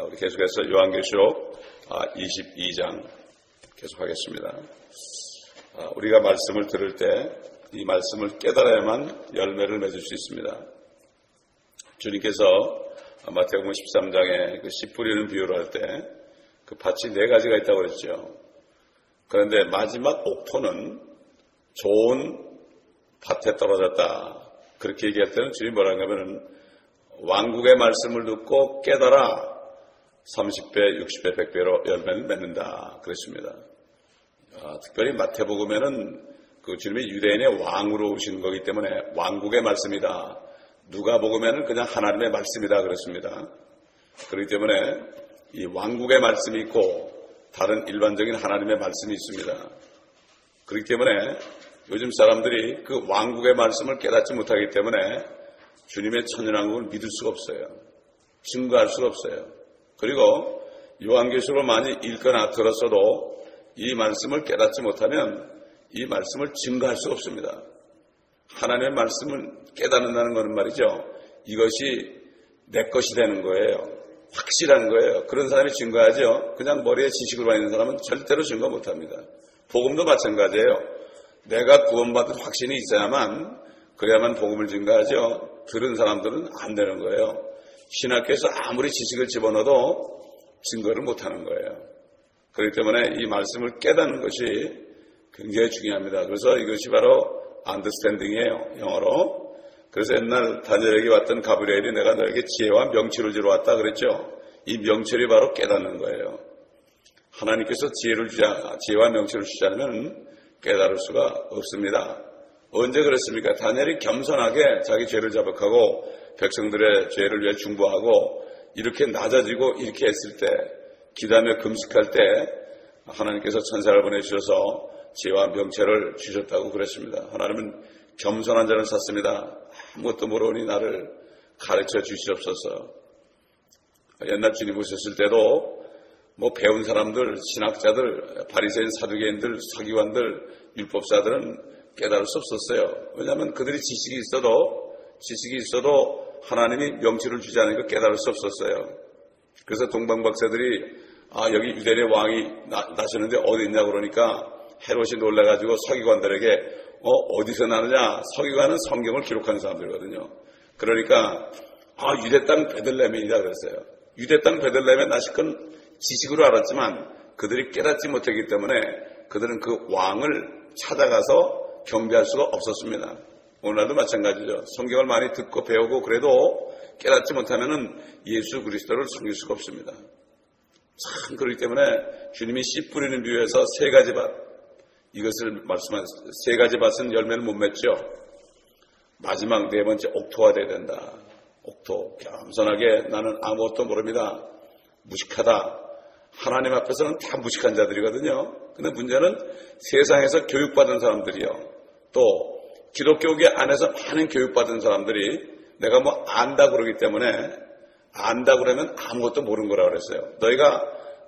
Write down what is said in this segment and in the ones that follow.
우리 계속해서 요한계시록 22장 계속하겠습니다. 우리가 말씀을 들을 때 이 말씀을 깨달아야만 열매를 맺을 수 있습니다. 주님께서 마태복음 13장에 그 씨 뿌리는 비유를 할 때 그 밭이 4가지가 있다고 그랬죠. 그런데 마지막 옥토는 좋은 밭에 떨어졌다. 그렇게 얘기할 때는 주님이 뭐라고 하냐면 왕국의 말씀을 듣고 깨달아 30배, 60배, 100배로 열매를 맺는다. 그랬습니다. 특별히 마태복음에는 그 주님이 유대인의 왕으로 오신 거기 때문에 왕국의 말씀이다. 누가복음에는 그냥 하나님의 말씀이다. 그랬습니다. 그렇기 때문에 이 왕국의 말씀이 있고 다른 일반적인 하나님의 말씀이 있습니다. 그렇기 때문에 요즘 사람들이 그 왕국의 말씀을 깨닫지 못하기 때문에 주님의 천연왕국을 믿을 수가 없어요. 증거할 수가 없어요. 그리고 요한계시록을 많이 읽거나 들었어도 이 말씀을 깨닫지 못하면 이 말씀을 증거할 수가 없습니다. 하나님의 말씀을 깨닫는다는 것은 말이죠. 이것이 내 것이 되는 거예요. 확실한 거예요. 그런 사람이 증거하죠. 그냥 머리에 지식으로 있는 사람은 절대로 증거 못합니다. 복음도 마찬가지예요. 내가 구원받은 확신이 있어야만 그래야만 복음을 증거하죠. 들은 사람들은 안 되는 거예요. 신학교에서 아무리 지식을 집어넣어도 증거를 못하는 거예요. 그렇기 때문에 이 말씀을 깨닫는 것이 굉장히 중요합니다. 그래서 이것이 바로 understanding이에요. 영어로. 그래서 옛날 다니엘에게 왔던 가브리엘이 내가 너에게 지혜와 명철을 주러 왔다 그랬죠. 이 명철이 바로 깨닫는 거예요. 하나님께서 지혜와 명철을 주지 않으면 깨달을 수가 없습니다. 언제 그랬습니까? 다니엘이 겸손하게 자기 죄를 자백하고 백성들의 죄를 위해 중보하고 이렇게 낮아지고 이렇게 했을 때 기도하며 금식할 때 하나님께서 천사를 보내주셔서 지혜와 명철을 주셨다고 그랬습니다. 하나님은 겸손한 자를 찾습니다. 아무것도 모르니 나를 가르쳐 주시옵소서. 옛날 주님 오셨을 때도 배운 사람들, 신학자들, 바리새인, 사두개인들, 서기관들, 율법사들은 깨달을 수 없었어요. 왜냐하면 그들이 지식이 있어도 하나님이 명철을 주지 않으니까 깨달을 수 없었어요. 그래서 동방박사들이 여기 유대인의 왕이 나셨는데 어디 있냐 그러니까 헤롯이 놀라가지고 서기관들에게 어디서 나느냐? 서기관은 성경을 기록하는 사람들이거든요. 그러니까 유대 땅 베들레헴이다 그랬어요. 유대 땅 베들레헴에 나실 건 지식으로 알았지만 그들이 깨닫지 못했기 때문에 그들은 그 왕을 찾아가서 경배할 수가 없었습니다. 오늘날도 마찬가지죠. 성경을 많이 듣고 배우고 그래도 깨닫지 못하면은 예수 그리스도를 섬길 수가 없습니다. 참 그렇기 때문에 주님이 씨 뿌리는 비유에서 3가지 밭 이것을 말씀한 3가지 밭은 열매를 못 맺죠. 마지막 4번째 옥토가 돼야 된다. 옥토 겸손하게 나는 아무것도 모릅니다. 무식하다. 하나님 앞에서는 다 무식한 자들이거든요. 근데 문제는 세상에서 교육받은 사람들이요. 또 기독교계 안에서 많은 교육받은 사람들이 내가 안다 그러기 때문에 안다 그러면 아무것도 모르는 거라고 그랬어요. 너희가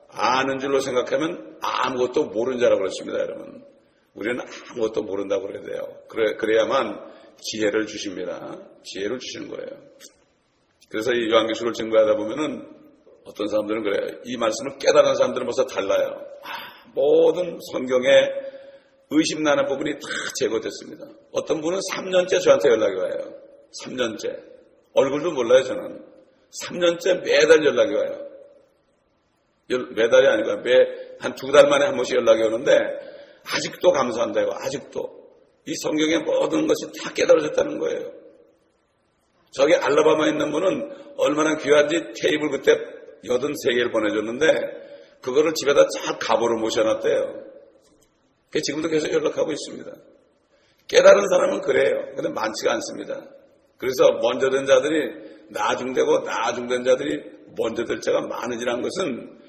아는 줄로 생각하면 아무것도 모르는 자라고 그랬습니다. 여러분. 우리는 아무것도 모른다고 그래야 돼요. 그래야만 지혜를 주십니다. 지혜를 주시는 거예요. 그래서 이 요한계시록을 증거하다 보면은 어떤 사람들은 그래요. 이 말씀을 깨달은 사람들은 벌써 달라요. 모든 성경에 의심나는 부분이 다 제거됐습니다. 어떤 분은 3년째 저한테 연락이 와요. 3년째. 얼굴도 몰라요, 저는. 3년째 매달 연락이 와요. 매달이 아니고 한 2달 만에 한 번씩 연락이 오는데 아직도 감사한다고. 아직도. 이 성경의 모든 것이 다 깨달아졌다는 거예요. 저기 알라바마에 있는 분은 얼마나 귀한지 테이블 그때 83개를 보내줬는데 그거를 집에다 쫙 가보로 모셔놨대요. 지금도 계속 연락하고 있습니다. 깨달은 사람은 그래요. 근데 많지가 않습니다. 그래서 먼저 된 자들이 나중되고 나중된 자들이 먼저 될 자가 많으지라는 것은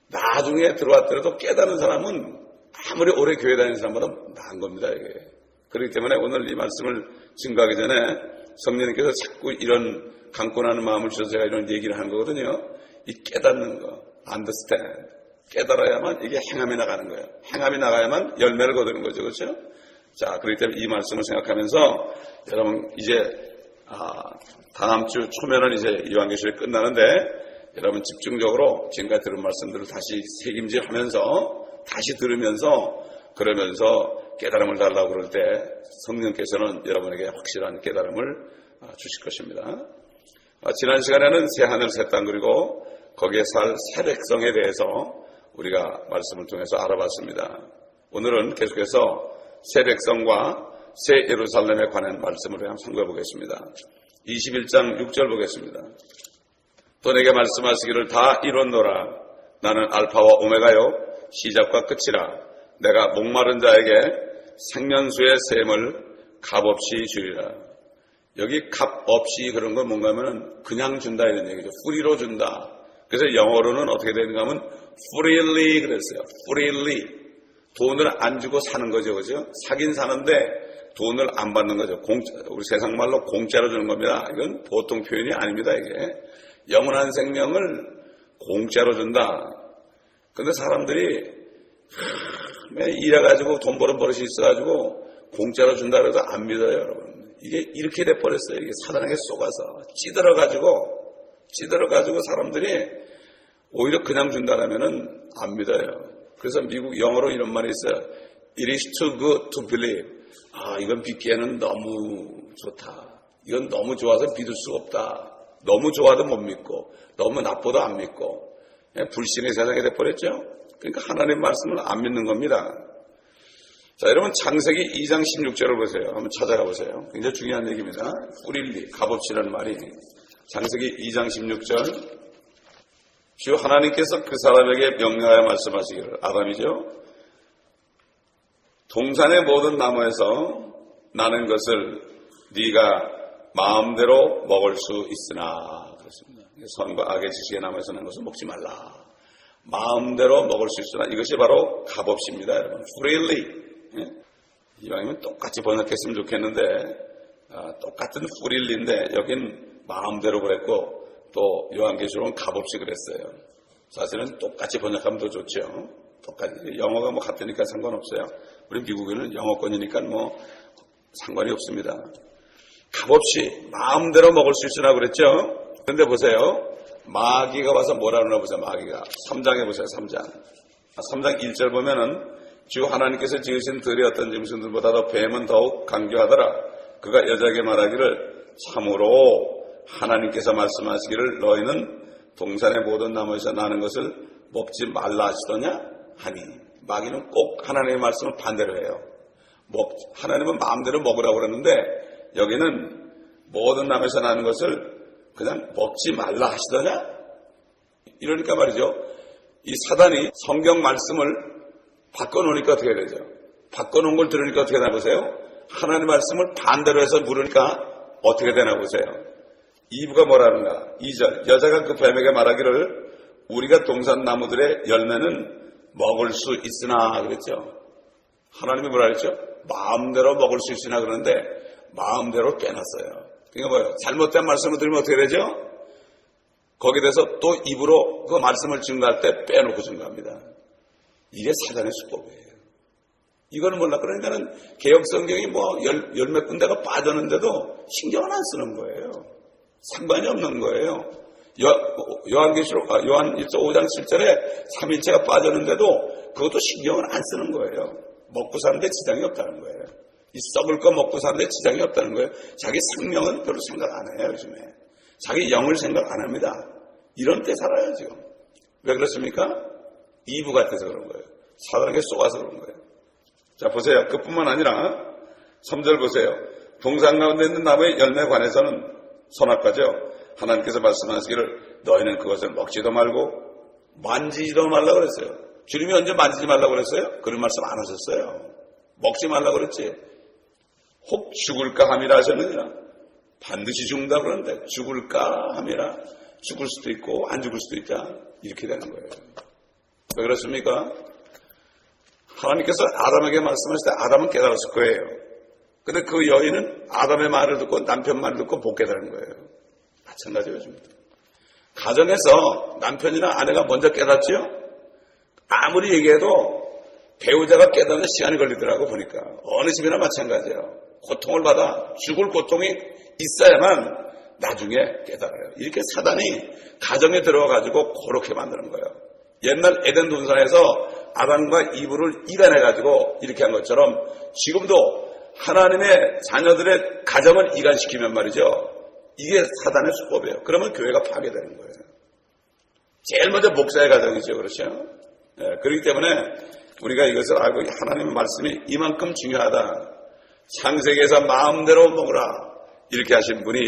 나중에 들어왔더라도 깨달은 사람은 아무리 오래 교회 다니는 사람보다 나은 겁니다. 이게. 그렇기 때문에 오늘 이 말씀을 증거하기 전에 성령님께서 자꾸 이런 강권하는 마음을 주셔서 제가 이런 얘기를 하는 거거든요. 이 깨닫는 거, understand. 깨달아야만 이게 행함이 나가는 거예요. 행함이 나가야만 열매를 거두는 거죠. 그렇죠? 자, 그렇기 때문에 이 말씀을 생각하면서 여러분 이제 다음 주 초면은 이제 요한계시록이 끝나는데 여러분 집중적으로 지금까지 들은 말씀들을 다시 새김질하면서 다시 들으면서 그러면서 깨달음을 달라고 그럴 때 성령께서는 여러분에게 확실한 깨달음을 주실 것입니다. 지난 시간에는 새 하늘 새 땅 그리고 거기에 살 새 백성에 대해서 우리가 말씀을 통해서 알아봤습니다. 오늘은 계속해서 새 백성과 새 예루살렘에 관한 말씀을 한번 상고해 보겠습니다. 21장 6절 보겠습니다. 또 내게 말씀하시기를 다 이뤘노라. 나는 알파와 오메가요 시작과 끝이라. 내가 목마른 자에게 생명수의 샘을 값없이 주리라. 여기 값없이 그런 건 뭔가 하면 그냥 준다 이런 얘기죠. 프리로 준다. 그래서 영어로는 어떻게 되는가 하면 freely 그랬어요. freely. 돈을 안 주고 사는 거죠. 그죠? 사긴 사는데 돈을 안 받는 거죠. 우리 세상 말로 공짜로 주는 겁니다. 이건 보통 표현이 아닙니다. 이게 영원한 생명을 공짜로 준다. 근데 사람들이 일해가지고 돈 버는 버릇이 있어가지고 공짜로 준다 그래도 안 믿어요, 여러분. 이게 이렇게 돼버렸어요. 이게 사단에게 속아서 찌들어가지고 사람들이 오히려 그냥 준다라면은 안 믿어요. 그래서 미국 영어로 이런 말이 있어요. It is too good to believe. 이건 믿기에는 너무 좋다. 이건 너무 좋아서 믿을 수가 없다. 너무 좋아도 못 믿고 너무 나빠도 안 믿고 불신의 세상이 돼버렸죠. 그러니까 하나님의 말씀을 안 믿는 겁니다. 자, 여러분 창세기 2장 16절을 보세요. 한번 찾아가 보세요. 굉장히 중요한 얘기입니다. 뿌릴리, 값없이라는 말이 창세기 2장 16절. 주 하나님께서 그 사람에게 명령하여 말씀하시기를, 아담이죠. 동산의 모든 나무에서 나는 것을 네가 마음대로 먹을 수 있으나, 그렇습니다. 선과 악의 지식의 나무에서 나는 것을 먹지 말라. 마음대로 먹을 수 있으나, 이것이 바로 값없이입니다, 여러분. freely. 이왕이면 똑같이 번역했으면 좋겠는데, 똑같은 freely인데 여긴 마음대로 그랬고 또 요한계시록은 값없이 그랬어요. 사실은 똑같이 번역하면 더 좋죠. 똑같이 영어가 뭐 같으니까 상관없어요. 우리 미국인은 영어권이니까 뭐 상관이 없습니다. 값없이 마음대로 먹을 수 있으나 그랬죠. 그런데 보세요. 마귀가 와서 뭐라 그러나 보세요. 마귀가 3장에 보세요. 3장 1절 보면은 주 하나님께서 지으신 들의 어떤 짐승들보다도 뱀은 더욱 강교하더라. 그가 여자에게 말하기를 참으로 하나님께서 말씀하시기를 너희는 동산의 모든 나무에서 나는 것을 먹지 말라 하시더냐 하니, 마귀는 꼭 하나님의 말씀을 반대로 해요. 하나님은 마음대로 먹으라고 그러는데 여기는 모든 나무에서 나는 것을 그냥 먹지 말라 하시더냐. 이러니까 말이죠. 이 사단이 성경 말씀을 바꿔놓으니까 어떻게 되죠? 바꿔놓은 걸 들으니까 어떻게 되나 보세요. 하나님 말씀을 반대로 해서 물으니까 어떻게 되나 보세요. 2부가 뭐라는가? 2절. 여자가 그 뱀에게 말하기를 우리가 동산 나무들의 열매는 먹을 수 있으나 그랬죠. 하나님이 뭐라 그랬죠? 마음대로 먹을 수 있으나 그러는데 마음대로 빼놨어요. 그러니까 뭐예요? 잘못된 말씀을 들으면 어떻게 되죠? 거기에 대해서 또 입으로 그 말씀을 증거할 때 빼놓고 증거합니다. 이게 사단의 수법이에요. 이거는 몰라. 그러니까는 개혁 성경이 뭐 열몇 군데가 빠졌는데도 신경을 안 쓰는 거예요. 상관이 없는 거예요. 요한계시록, 요한 1서 5장 7절에 3일체가 빠졌는데도 그것도 신경을 안 쓰는 거예요. 먹고 사는데 지장이 없다는 거예요. 이 썩을 거 먹고 사는데 지장이 없다는 거예요. 자기 생명은 별로 생각 안 해요, 요즘에. 자기 영을 생각 안 합니다. 이런 때 살아요, 지금. 왜 그렇습니까? 이부 같아서 그런 거예요. 사단에게 쏘아서 그런 거예요. 자, 보세요. 그뿐만 아니라 3절 보세요. 동산 가운데 있는 나무의 열매에 관해서는 선악과죠. 하나님께서 말씀하시기를 너희는 그것을 먹지도 말고 만지지도 말라고 그랬어요. 주님이 언제 만지지 말라고 그랬어요? 그런 말씀 안 하셨어요. 먹지 말라고 그랬지. 혹 죽을까 함이라 하셨느니라. 반드시 죽는다 그러는데 죽을까 함이라. 죽을 수도 있고 안 죽을 수도 있다. 이렇게 되는 거예요. 왜 그렇습니까? 하나님께서 아담에게 말씀하실 때 아담은 깨달았을 거예요. 근데 그 여인은 아담의 말을 듣고 남편 말을 듣고 못 깨달은 거예요. 마찬가지예요. 가정에서 남편이나 아내가 먼저 깨닫지요? 아무리 얘기해도 배우자가 깨닫는 시간이 걸리더라고 보니까. 어느 집이나 마찬가지예요. 고통을 받아 죽을 고통이 있어야만 나중에 깨달아요. 이렇게 사단이 가정에 들어와가지고 그렇게 만드는 거예요. 옛날 에덴 동산에서 아담과 이브를 이간해가지고 이렇게 한 것처럼 지금도 하나님의 자녀들의 가정을 이간시키면 말이죠. 이게 사단의 수법이에요. 그러면 교회가 파괴되는 거예요. 제일 먼저 목사의 가정이죠. 그렇죠? 네, 그렇기 때문에 우리가 이것을 알고 하나님의 말씀이 이만큼 중요하다. 창세기에서 마음대로 먹으라. 이렇게 하신 분이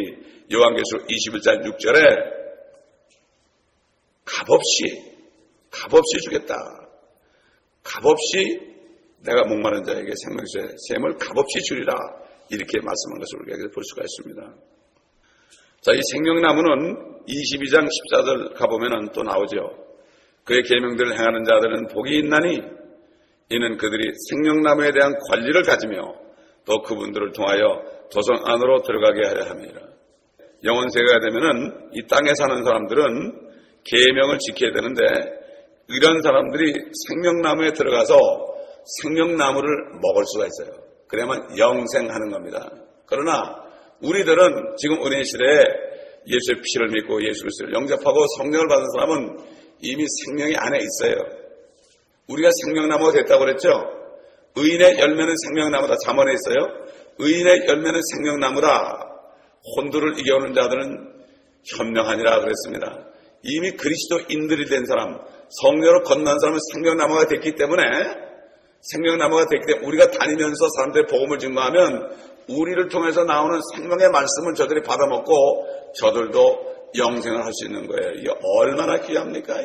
요한계시록 21장 6절에 값없이 주겠다. 값없이 내가 목마른 자에게 생명수의 샘을 값없이 주리라. 이렇게 말씀한 것을 우리가 볼 수가 있습니다. 자, 이 생명나무는 22장 14절 가보면 또 나오죠. 그의 계명들을 행하는 자들은 복이 있나니 이는 그들이 생명나무에 대한 권리를 가지며 또 그분들을 통하여 조성 안으로 들어가게 하려 함이라. 영원세가 되면은 이 땅에 사는 사람들은 계명을 지켜야 되는데 이런 사람들이 생명나무에 들어가서 생명나무를 먹을 수가 있어요. 그래야만 영생하는 겁니다. 그러나 우리들은 지금 은혜 시대에 예수의 피를 믿고 예수 그리스도를 영접하고 성령을 받은 사람은 이미 생명이 안에 있어요. 우리가 생명나무가 됐다고 그랬죠? 의인의 열매는 생명나무다. 잠언에 있어요. 의인의 열매는 생명나무다. 혼두를 이겨오는 자들은 현명하니라 그랬습니다. 이미 그리스도인들이 된 사람, 성령으로 건넌 사람은 생명나무가 됐기 때문에 우리가 다니면서 사람들의 복음을 증거하면 우리를 통해서 나오는 생명의 말씀을 저들이 받아먹고 저들도 영생을 할 수 있는 거예요. 이게 얼마나 귀합니까?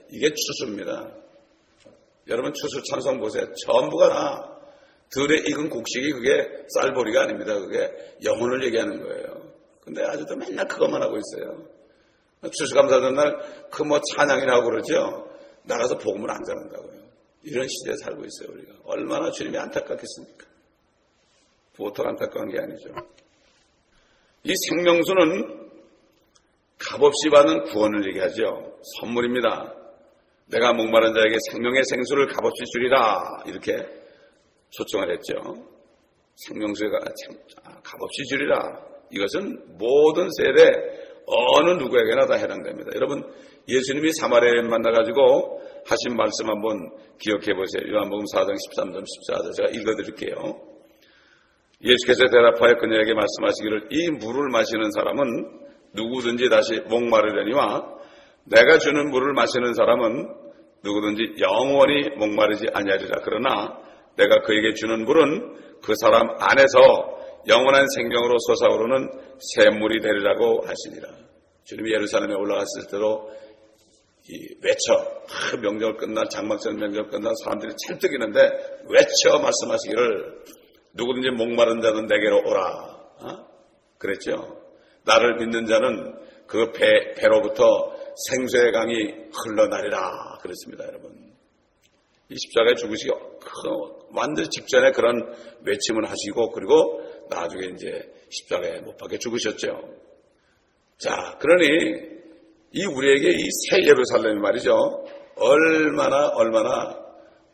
이게 추수입니다. 여러분 추수 찬송 보세요. 전부가 다 들에 익은 곡식이 그게 쌀보리가 아닙니다. 그게 영혼을 얘기하는 거예요. 근데 아직도 맨날 그것만 하고 있어요. 추수감사 전날 그 찬양이라고 그러죠. 나가서 복음을 안 전한다고요. 이런 시대에 살고 있어요. 우리가 얼마나 주님이 안타깝겠습니까? 보통 안타까운 게 아니죠. 이 생명수는 값없이 받는 구원을 얘기하죠. 선물입니다. 내가 목마른 자에게 생명의 생수를 값없이 주리라 이렇게 초청을 했죠. 생명수가 값없이 주리라. 이것은 모든 세대 어느 누구에게나 다 해당됩니다. 여러분 예수님이 사마리아인 만나가지고 하신 말씀 한번 기억해 보세요. 요한복음 4장 13절 14절 제가 읽어드릴게요. 예수께서 대답하여 그녀에게 말씀하시기를 이 물을 마시는 사람은 누구든지 다시 목마르려니와 내가 주는 물을 마시는 사람은 누구든지 영원히 목마르지 아니하리라. 그러나 내가 그에게 주는 물은 그 사람 안에서 영원한 생명으로 솟아오르는 샘물이 되리라고 하시니라. 주님이 예루살렘에 올라갔을 때도 외쳐 명절 끝날 장막절 명절 끝날 사람들이 찰떡이는데 외쳐 말씀하시기를 누구든지 목마른 자는 내게로 오라. 그랬죠. 나를 믿는 자는 그 배로부터 생수의 강이 흘러나리라 그랬습니다. 여러분 이 십자가에 죽으시기 완전 직전에 그런 외침을 하시고 그리고 나중에 이제 십자가에 못 박혀 죽으셨죠. 자, 그러니 이 우리에게 이 새 예루살렘이 말이죠.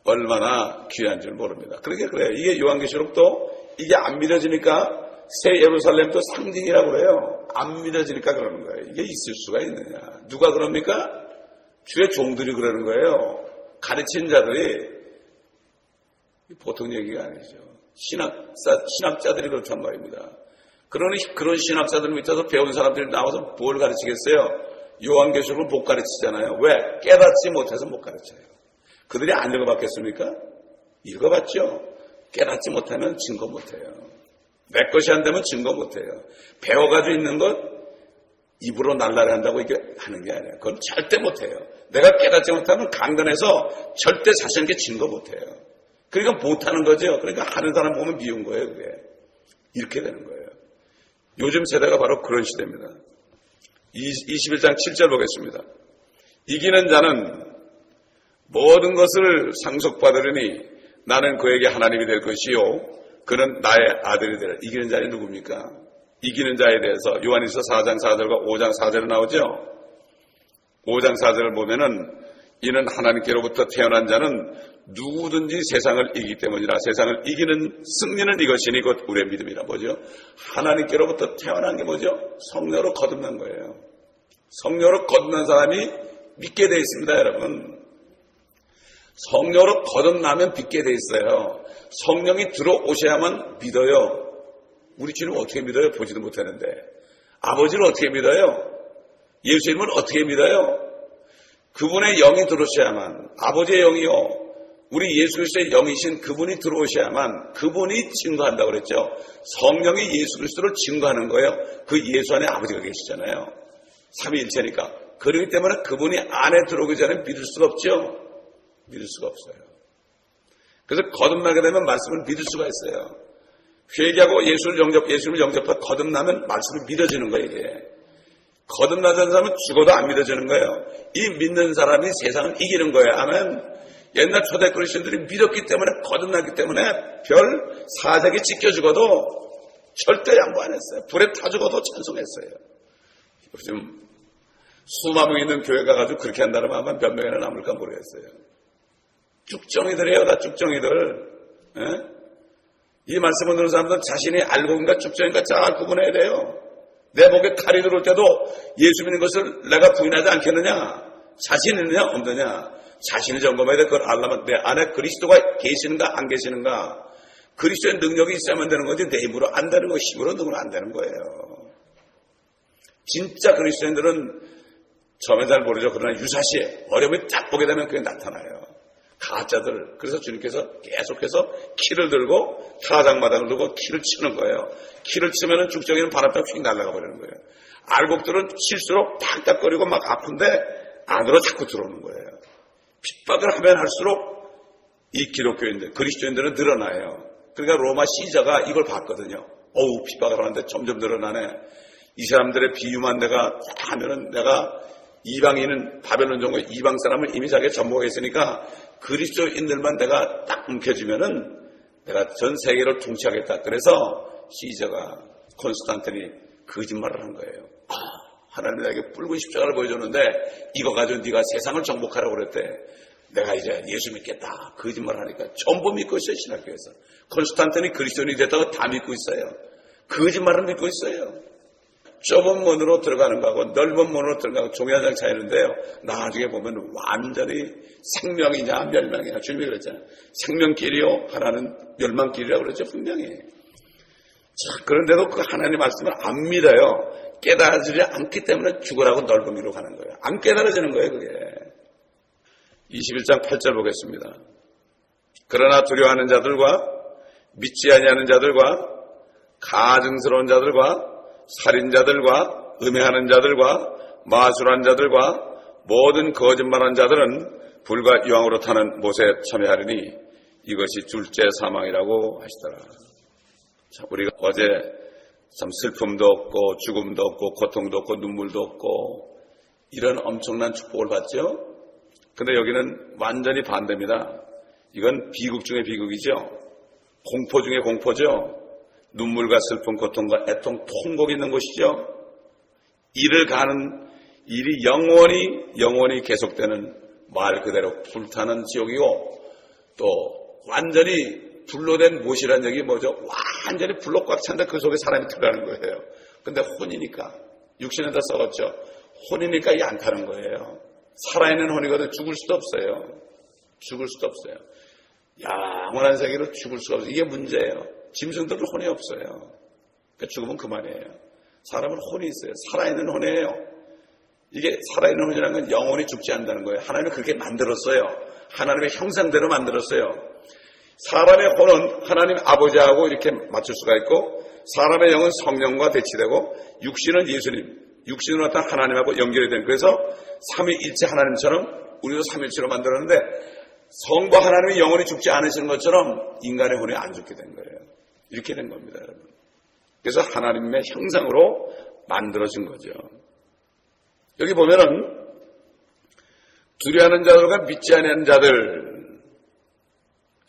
얼마나 귀한 줄 모릅니다. 그러게 그래요. 이게 요한계시록도 이게 안 믿어지니까 새 예루살렘도 상징이라고 그래요. 안 믿어지니까 그러는 거예요. 이게 있을 수가 있느냐. 누가 그럽니까? 주의 종들이 그러는 거예요. 가르친 자들이 보통 얘기가 아니죠. 신학자들이 그렇단 말입니다. 그러니 그런 신학자들 밑에서 배운 사람들이 나와서 뭘 가르치겠어요? 요한계시록은 못 가르치잖아요. 왜? 깨닫지 못해서 못 가르쳐요. 그들이 안 읽어봤겠습니까? 읽어봤죠. 깨닫지 못하면 증거 못해요. 내 것이 안 되면 증거 못해요. 배워가지고 있는 것 입으로 날라리 한다고 이게 하는 게 아니에요. 그건 절대 못해요. 내가 깨닫지 못하면 강단에서 절대 자신에게 증거 못해요. 그러니까 못하는 거죠. 그러니까 하는 사람 보면 미운 거예요. 그게 이렇게 되는 거예요. 요즘 세대가 바로 그런 시대입니다. 21장 7절 보겠습니다. 이기는 자는 모든 것을 상속받으려니 나는 그에게 하나님이 될 것이요 그는 나의 아들이 되리라. 이기는 자는 누굽니까? 이기는 자에 대해서 요한일서 4장 4절과 5장 4절에 나오죠. 5장 4절을 보면은 이는 하나님께로부터 태어난 자는 누구든지 세상을 이기기 때문이라. 세상을 이기는 승리는 이것이니 곧 우리의 믿음이라. 뭐죠? 하나님께로부터 태어난 게 뭐죠? 성령으로 거듭난 거예요. 성령으로 거듭난 사람이 믿게 돼 있습니다, 여러분. 성령으로 거듭나면 믿게 돼 있어요. 성령이 들어오셔야만 믿어요. 우리 주님 어떻게 믿어요? 보지도 못하는데. 아버지를 어떻게 믿어요? 예수님을 어떻게 믿어요? 그분의 영이 들어오셔야만, 아버지의 영이요, 우리 예수 그리스도의 영이신 그분이 들어오셔야만, 그분이 증거한다고 그랬죠. 성령이 예수 그리스도를 증거하는 거예요. 그 예수 안에 아버지가 계시잖아요. 삼위일체니까. 그렇기 때문에 그분이 안에 들어오기 전에 믿을 수가 없죠. 믿을 수가 없어요. 그래서 거듭나게 되면 말씀을 믿을 수가 있어요. 회개하고 예수님을 영접하고 거듭나면 말씀을 믿어지는 거예요, 이게. 거듭나지 않는 사람은 죽어도 안 믿어지는 거예요. 이 믿는 사람이 세상을 이기는 거예요. 아멘. 옛날 초대 그리스도인들이 믿었기 때문에, 거듭났기 때문에 별 사색에 찢겨 죽어도 절대 양보 안 했어요. 불에 타 죽어도 찬송했어요. 요즘 수만 명 있는 교회 가가지고 그렇게 한다면 아마 몇 명이나 남을까 모르겠어요. 쭉정이들이에요, 다 쭉정이들. 예? 이 말씀을 듣는 사람들은 자신이 알고 있는가 쭉정인가 잘 구분해야 돼요. 내 목에 칼이 들어올 때도 예수 믿는 것을 내가 부인하지 않겠느냐? 자신 있느냐 없느냐? 자신을 점검해야 돼. 그걸 알려면 내 안에 그리스도가 계시는가 안 계시는가? 그리스도의 능력이 있어야만 되는 거지 내 힘으로 안 되는 거, 힘으로 능으로 안 되는 거예요. 진짜 그리스도인들은 처음에 잘 모르죠. 그러나 유사시에 어려움이 딱 보게 되면 그게 나타나요. 가짜들. 그래서 주님께서 계속해서 키를 들고 타작마당을 들고 키를 치는 거예요. 키를 치면은 죽정이는 바람처럼 휙 날아가 버리는 거예요. 알곡들은 칠수록 딱딱거리고 막 아픈데 안으로 자꾸 들어오는 거예요. 핍박을 하면 할수록 이 기독교인들, 그리스도인들은 늘어나요. 그러니까 로마 시저가 이걸 봤거든요. 어우, 핍박을 하는데 점점 늘어나네. 이 사람들의 비유만 내가 하면은 내가 이방인은 바벨론 정부의 이방 사람을 이미 자기가 전복했으니까 그리스도인들만 내가 딱 움켜쥐면은 내가 전 세계를 통치하겠다. 그래서 시저가 콘스탄틴이 거짓말을 한 거예요. 하나님이 나에게 붉은 십자가를 보여줬는데 이거 가지고 네가 세상을 정복하라고 그랬대. 내가 이제 예수 믿겠다. 거짓말을 하니까 전부 믿고 있어요. 신학교에서. 콘스탄틴이 그리스도인이 됐다고 다 믿고 있어요. 거짓말을 믿고 있어요. 좁은 문으로 들어가는 거하고 넓은 문으로 들어가고 종이 한 장 차이는데요. 나중에 보면 완전히 생명이냐 멸망이냐. 주님이 그랬잖아요. 생명길이요 하나는 멸망길이라고 그랬죠. 분명히. 자, 그런데도 그 하나님 말씀을 안 믿어요. 깨달아지지 않기 때문에 죽으라고 넓은 길로 가는 거예요. 안 깨달아지는 거예요, 그게. 21장 8절 보겠습니다. 그러나 두려워하는 자들과 믿지 아니하는 자들과 가증스러운 자들과 살인자들과 음행하는 자들과 마술한 자들과 모든 거짓말한 자들은 불과 유황으로 타는 못에 참여하리니 이것이 둘째 사망이라고 하시더라. 자, 우리가 어제 참 슬픔도 없고 죽음도 없고 고통도 없고 눈물도 없고 이런 엄청난 축복을 받죠. 근데 여기는 완전히 반대입니다. 이건 비극 중의 비극이죠. 공포 중의 공포죠. 눈물과 슬픔, 고통과 애통, 통곡이 있는 곳이죠. 이를 가는 일이 영원히 계속되는 말 그대로 불타는 지옥이고 또 완전히 불로 된 못이라는 얘기 뭐죠? 완전히 불로 꽉 찬데 그 속에 사람이 들어가는 거예요. 근데 혼이니까 육신은 다 썩었죠. 혼이니까 이게 안 타는 거예요. 살아있는 혼이거든. 죽을 수도 없어요. 죽을 수도 없어요. 영원한 세계로 죽을 수가 없어요. 이게 문제예요. 짐승들은 혼이 없어요. 그러니까 죽으면 그만이에요. 사람은 혼이 있어요. 살아있는 혼이에요. 이게 살아있는 혼이라는 건 영원히 죽지 않는다는 거예요. 하나님이 그렇게 만들었어요. 하나님의 형상대로 만들었어요. 사람의 혼은 하나님 아버지하고 이렇게 맞출 수가 있고 사람의 영은 성령과 대치되고 육신은 예수님, 육신으로 나타난 하나님하고 연결이 되는 그래서 삼위일체 하나님처럼 우리도 삼위일체로 만들었는데 성부 하나님이 영원히 죽지 않으시는 것처럼 인간의 혼이 안 죽게 된 거예요. 이렇게 된 겁니다, 여러분. 그래서 하나님의 형상으로 만들어진 거죠. 여기 보면은 두려워하는 자들과 믿지 않는 자들,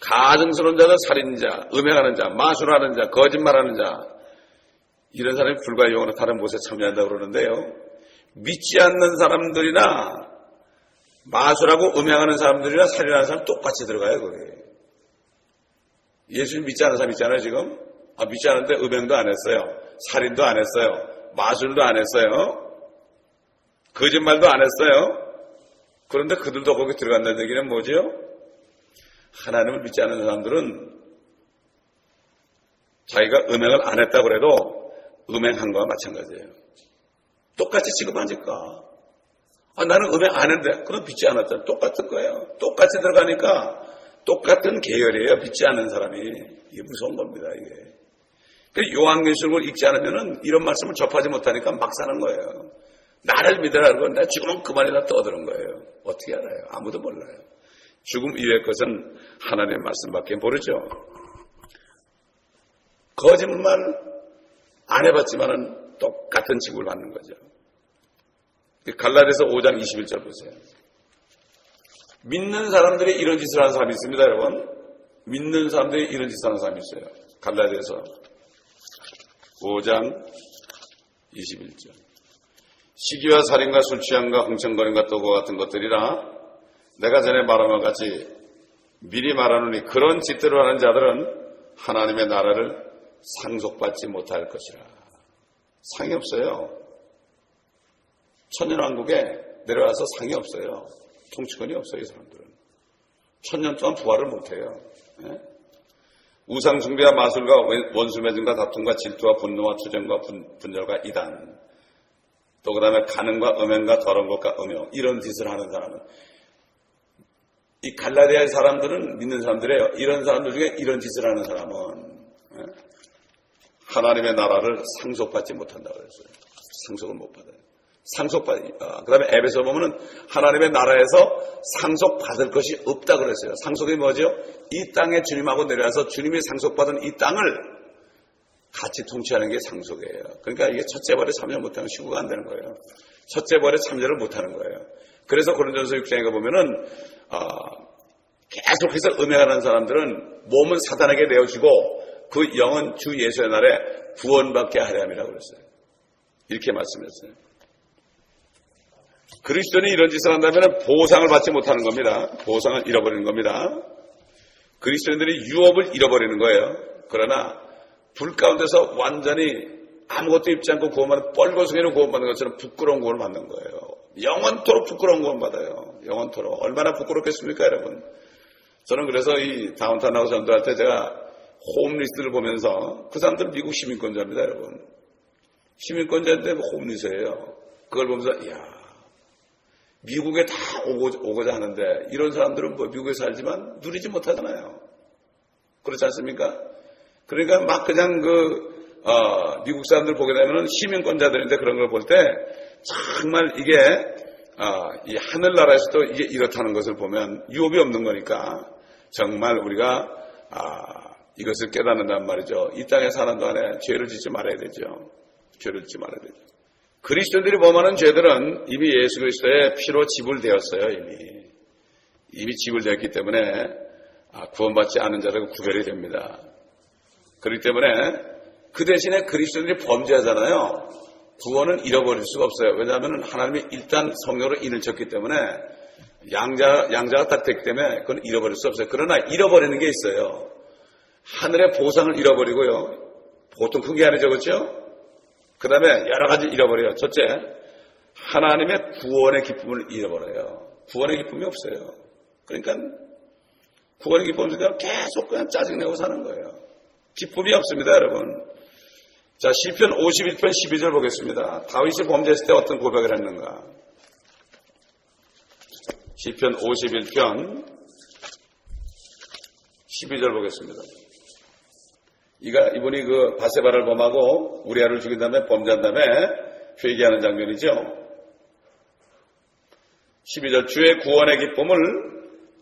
가증스러운 자들, 살인자, 음행하는 자, 마술하는 자, 거짓말하는 자 이런 사람이 불과 영원한 다른 못에 참여한다고 그러는데요. 믿지 않는 사람들이나 마술하고 음행하는 사람들이나 살인하는 사람 똑같이 들어가요, 거기. 예수님 믿지 않는 사람 있잖아요, 지금. 믿지 않는데 음행도 안 했어요. 살인도 안 했어요. 마술도 안 했어요. 거짓말도 안 했어요. 그런데 그들도 거기 들어간다는 얘기는 뭐죠? 하나님을 믿지 않는 사람들은 자기가 음행을 안 했다고 해도 음행한 거와 마찬가지예요. 똑같이 취급하니까. 나는 음행 안 했는데 그럼 믿지 않았잖아. 똑같은 거예요. 똑같이 들어가니까 똑같은 계열이에요. 믿지 않는 사람이. 이게 무서운 겁니다, 이게. 요한계시록을 읽지 않으면 이런 말씀을 접하지 못하니까 막 사는 거예요. 나를 믿으라고 내가 죽으면 그만이라 떠드는 거예요. 어떻게 알아요? 아무도 몰라요. 죽음 이외의 것은 하나님의 말씀밖에 모르죠. 거짓말 안 해봤지만은 똑같은 취급을 받는 거죠. 갈라디아서 5장 21절 보세요. 믿는 사람들이 이런 짓을 하는 사람이 있습니다, 여러분. 믿는 사람들이 이런 짓을 하는 사람이 있어요. 갈라디아서 5장 21절. 시기와 살인과 술취함과 흥청거림과 또과 같은 것들이라 내가 전에 말한 것 같이 미리 말하노니 그런 짓들을 하는 자들은 하나님의 나라를 상속받지 못할 것이라. 상이 없어요. 천년왕국에 내려와서 상이 없어요. 통치권이 없어요, 이 사람들은. 1000년 동안 부활을 못해요. 예? 우상 숭배와 마술과 원수 맺음과 다툼과 질투와 분노와 투정과 분열과 이단, 또 그 다음에 간음과 음행과 더러운 것과 음욕, 이런 짓을 하는 사람은, 이 갈라디아의 사람들은 믿는 사람들이에요. 이런 사람들 중에 이런 짓을 하는 사람은 하나님의 나라를 상속받지 못한다고 그랬어요. 상속을 못 받아요. 그 다음에 에베소 보면은 하나님의 나라에서 상속받을 것이 없다 그랬어요. 상속이 뭐죠? 이 땅에 주님하고 내려와서 주님이 상속받은 이 땅을 같이 통치하는 게 상속이에요. 그러니까 이게 첫째 벌에 참여 못하면 시구가 안 되는 거예요. 첫째 벌에 참여를 못하는 거예요. 그래서 고린도전서 6장에 보면은 계속해서 음행하는 사람들은 몸은 사단에게 내어주고 그 영은 주 예수의 날에 구원받게 하려 함이라고 그랬어요. 이렇게 말씀했어요. 그리스도인이 이런 짓을 한다면 보상을 받지 못하는 겁니다. 보상을 잃어버리는 겁니다. 그리스도인들이 유업을 잃어버리는 거예요. 그러나 불 가운데서 완전히 아무것도 입지 않고 구원받는 뻘거숭이로 구원받는 것처럼 부끄러운 구원을 받는 거예요. 영원토록 부끄러운 구원 받아요. 영원토록. 얼마나 부끄럽겠습니까, 여러분? 저는 그래서 이 다운타운하고 전도할 때 제가 홈리스트를 보면서 그 사람들은 미국 시민권자입니다, 여러분. 시민권자인데 홈리스예요. 그걸 보면서 이야, 미국에 다 오고자 하는데 이런 사람들은 뭐 미국에 살지만 누리지 못하잖아요. 그렇지 않습니까? 그러니까 막 그냥 미국 사람들 보게 되면 시민권자들인데 그런 걸 볼 때 정말 이게 이 하늘나라에서도 이게 이렇다는 것을 보면 유업이 없는 거니까 정말 우리가 이것을 깨닫는단 말이죠. 이 땅에 사는 동안에 죄를 짓지 말아야 되죠. 죄를 짓지 말아야 되죠. 그리스도인들이 범하는 죄들은 이미 예수 그리스도의 피로 지불되었어요. 이미 지불되었기 때문에 구원받지 않은 자들과 구별이 됩니다. 그렇기 때문에 그 대신에 그리스도인들이 범죄하잖아요. 구원은 잃어버릴 수가 없어요. 왜냐하면 하나님이 일단 성령으로 인을 쳤기 때문에 양자가 딱 됐기 때문에 그건 잃어버릴 수 없어요. 그러나 잃어버리는 게 있어요. 하늘의 보상을 잃어버리고요. 보통 크게 하는 적었죠. 그 다음에 여러 가지 잃어버려요. 첫째, 하나님의 구원의 기쁨을 잃어버려요. 구원의 기쁨이 없어요. 그러니까 구원의 기쁨이 없으니까 계속 그냥 짜증내고 사는 거예요. 기쁨이 없습니다, 여러분. 자, 시편 51편 12절 보겠습니다. 다윗이 범죄했을 때 어떤 고백을 했는가? 시편 51편 12절 보겠습니다. 이분이 그 바세바를 범하고 우리아를 죽인 다음에 범죄한 다음에 회개하는 장면이죠. 12절, 주의 구원의 기쁨을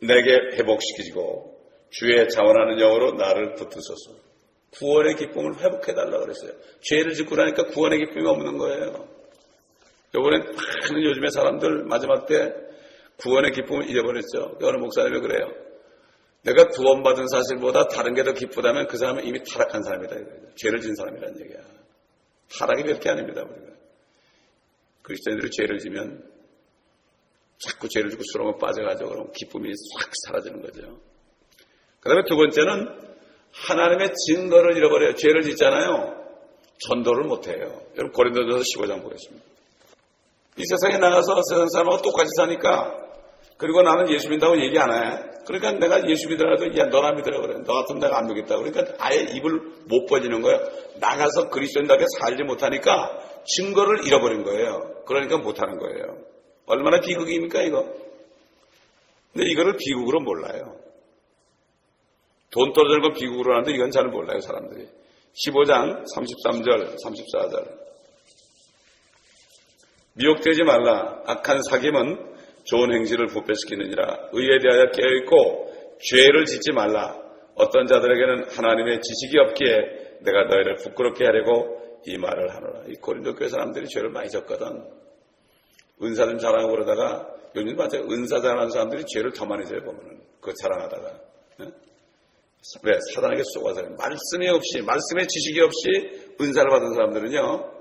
내게 회복시키시고 주의 자원하는 영으로 나를 붙드소서. 구원의 기쁨을 회복해달라고 그랬어요. 죄를 짓고 나니까 구원의 기쁨이 없는 거예요. 이번에 많은 요즘의 사람들 마지막 때 구원의 기쁨을 잃어버렸죠. 어느 목사님이 그래요. 내가 구원받은 사실보다 다른 게 더 기쁘다면 그 사람은 이미 타락한 사람이다. 죄를 지은 사람이라는 얘기야. 타락이 몇 개 아닙니다. 우리가. 그리스도인들이 죄를 지면 자꾸 죄를 짓고 수렁에 빠져가지고 그럼 기쁨이 싹 사라지는 거죠. 그 다음에 두 번째는 하나님의 증거를 잃어버려요. 죄를 짓잖아요. 전도를 못해요. 여러분 고린도전서 15장 보겠습니다. 이 세상에 나가서 세상 사람하고 똑같이 사니까 그리고 나는 예수 믿는다고 얘기 안 해. 그러니까 내가 예수 믿으라도 야 너나 믿으라 그래. 너 같으면 내가 안 믿겠다. 그러니까 아예 입을 못 벌리는 거예요. 나가서 그리스도인답게 살지 못하니까 증거를 잃어버린 거예요. 그러니까 못하는 거예요. 얼마나 비극입니까 이거. 근데 이거를 비극으로 몰라요. 돈 떨어지는 건 비극으로 하는데 이건 잘 몰라요 사람들이. 15장 33절 34절 미혹되지 말라. 악한 사귐은 좋은 행실을 부패시키느니라. 의에 대하여 깨어있고 죄를 짓지 말라. 어떤 자들에게는 하나님의 지식이 없기에 내가 너희를 부끄럽게 하려고 이 말을 하노라. 이 고린도 교회 사람들이 죄를 많이 졌거든. 은사 좀 자랑하고 그러다가 요즘 맞아요. 은사 자랑하는 사람들이 죄를 더 많이 져요 보면은. 그거 자랑하다가. 왜? 사단에게 쏘아서 말씀이 없이 말씀의 지식이 없이 은사를 받은 사람들은요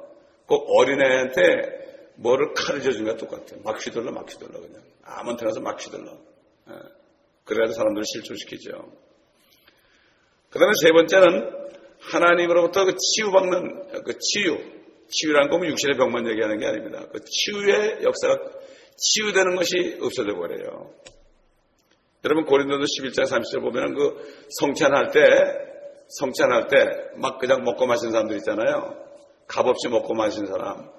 꼭 어린애한테 뭐를 가르쳐주는 게 똑같아요. 막 휘둘러 그냥 아무 데나서 막 휘둘러. 그래야지 사람들을 실추시키죠. 그 다음에 세 번째는 하나님으로부터 그 치유받는 그 치유라는 건 육신의 병만 얘기하는 게 아닙니다. 그 치유의 역사가 치유되는 것이 없어져 버려요. 여러분 고린도서 11장 30절 보면은 그 성찬할 때 막 그냥 먹고 마시는 사람들 있잖아요. 값없이 먹고 마시는 사람,